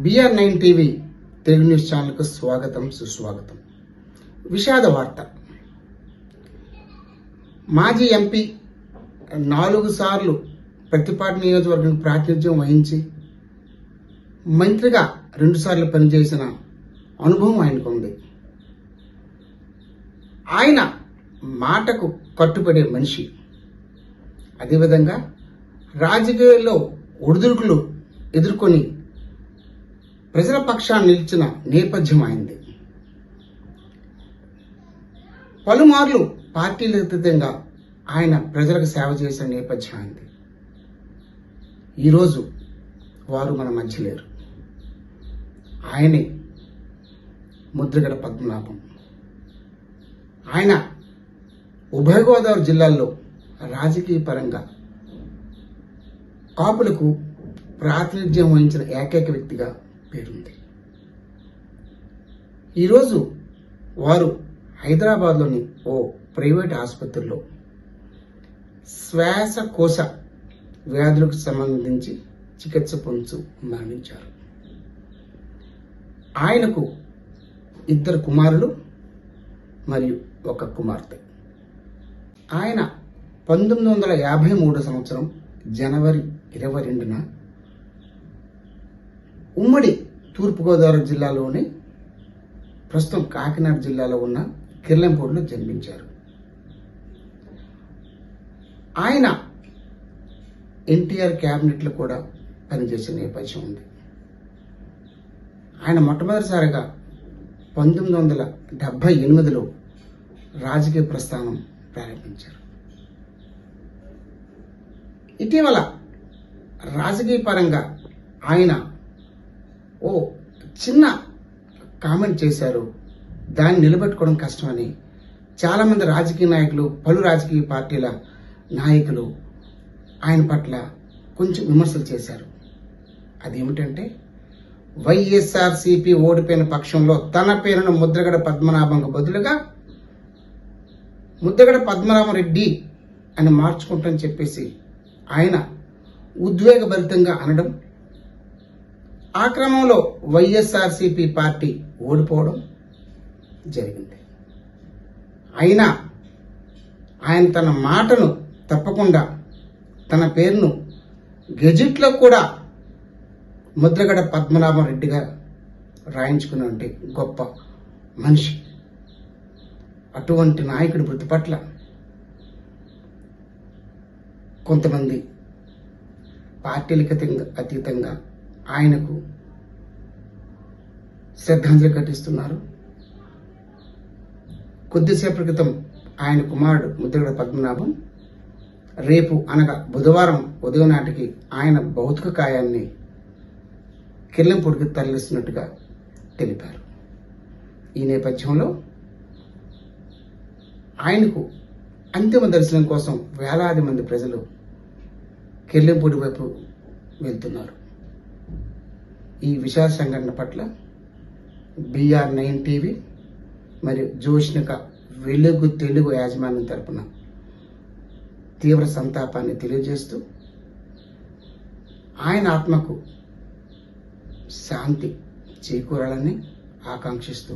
BR9 TV Telugu news ఛానల్కు స్వాగతం సుస్వాగతం. విషాద వార్త. మాజీ ఎంపీ 4 సార్లు ప్రతిపాటి నియోజకవర్గం ప్రాతినిధ్యం వహించి మంత్రిగా 2 సార్లు పనిచేసిన అనుభవం ఆయనకు ఉంది. ఆయన మాటకు కట్టుబడే మనిషి. అదేవిధంగా రాజకీయాల్లో ఒడిదుడుకులు ఎదుర్కొని ప్రజల పక్షాన్ని నిలిచిన నేపథ్యం అయింది. పలుమార్లు పార్టీలకు అతీతంగా ఆయన ప్రజలకు సేవ చేసిన నేపథ్యం అయింది. ఈరోజు వారు మన మధ్య లేరు. ఆయనే ముద్రగడ పద్మనాభం. ఆయన ఉభయ గోదావరి జిల్లాల్లో రాజకీయ పరంగా కాపులకు ప్రాతినిధ్యం వహించిన ఏకైక వ్యక్తిగా పేరుంది. ఈరోజు వారు హైదరాబాద్లోని ఓ ప్రైవేట్ ఆసుపత్రిలో శ్వాసకోశ వ్యాధులకు సంబంధించి చికిత్స పొందుతూ మరణించారు. ఆయనకు 2 కుమారులు మరియు 1 కుమార్తె. ఆయన 1953 సంవత్సరం జనవరి 22న ఉమ్మడి తూర్పుగోదావరి జిల్లాలోని ప్రస్తుతం కాకినాడ జిల్లాలో ఉన్న కిర్లంపూడిలో జన్మించారు. ఆయన ఎన్టీఆర్ క్యాబినెట్లో కూడా పనిచేసే నేపథ్యం ఉంది. ఆయన మొట్టమొదటిసారిగా 1978లో రాజకీయ ప్రస్థానం ప్రారంభించారు. ఇటీవల రాజకీయ పరంగా ఆయన ఓ చిన్న కామెంట్ చేశారు. దాన్ని నిలబెట్టుకోవడం కష్టమని చాలామంది రాజకీయ నాయకులు, పలు రాజకీయ పార్టీల నాయకులు ఆయన పట్ల కొంచెం విమర్శలు చేశారు. అదేమిటంటే, వైఎస్ఆర్సీపీ ఓడిపోయిన పక్షంలో తన పేరును ముద్రగడ పద్మనాభంకు బదులుగా ముద్రగడ పద్మనాభరెడ్డి అని మార్చుకుంటామని చెప్పేసి ఆయన ఉద్వేగభరితంగా అనడం, ఆ క్రమంలో వైఎస్ఆర్సీపీ పార్టీ ఓడిపోవడం జరిగింది. అయినా ఆయన తన మాటను తప్పకుండా తన పేరును గెజిట్లో కూడా ముద్రగడ పద్మనాభం రెడ్డిగా రాయించుకునే గొప్ప మనిషి. అటువంటి నాయకుడి మృతి పట్ల కొంతమంది పార్టీలకు అతీతంగా ఆయనకు శ్రద్ధాంజలి ఘటిస్తున్నారు. కొద్దిసేపటి క్రితం ఆయన కుమారుడు ముద్రగడ పద్మనాభం రేపు అనగా బుధవారం ఉదయం నాటికి ఆయన భౌతిక కాయాన్ని కిర్లంపూడికి తరలిస్తున్నట్టుగా తెలిపారు. ఈ నేపథ్యంలో ఆయనకు అంతిమ దర్శనం కోసం వేలాది మంది ప్రజలు కిర్లంపూడి వైపు వెళ్తున్నారు. ఈ విషాద సంఘటన పట్ల BR9 టీవీ మరియు జోష్నిక వెలుగు తెలుగు యాజమాన్యం తరపున తీవ్ర సంతాపాన్ని తెలియజేస్తూ ఆయన ఆత్మకు శాంతి చేకూరాలని ఆకాంక్షిస్తూ